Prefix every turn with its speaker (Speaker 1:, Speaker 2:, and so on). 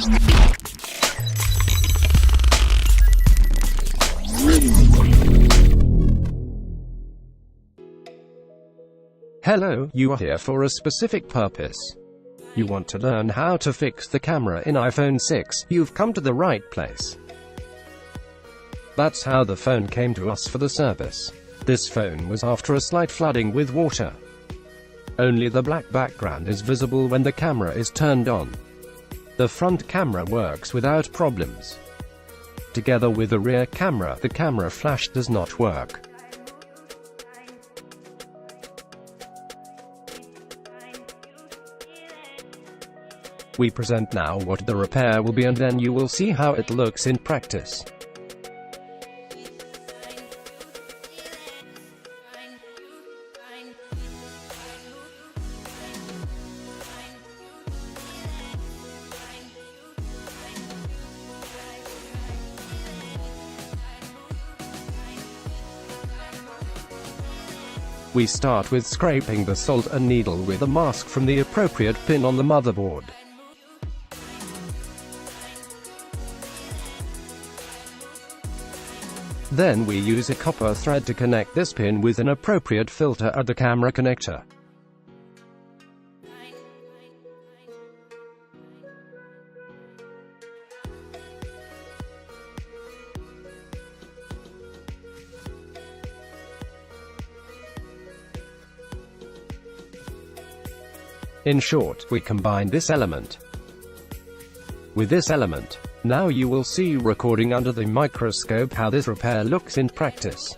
Speaker 1: Hello, you are here for a specific purpose. You want to learn how to fix the camera in iPhone 6, you've come to the right place. That's how the phone came to us for the service. This phone was after a slight flooding with water. Only the black background is visible when the camera is turned on. The front camera works without problems. Together with the rear camera, the camera flash does not work. We present now what the repair will be, and then you will see how it looks in practice. We start with scraping the salt and needle with a mask from the appropriate pin on the motherboard. Then we use a copper thread to connect this pin with an appropriate filter at the camera connector. In short, we combine this element with this element. Now you will see recording under the microscope how this repair looks in practice.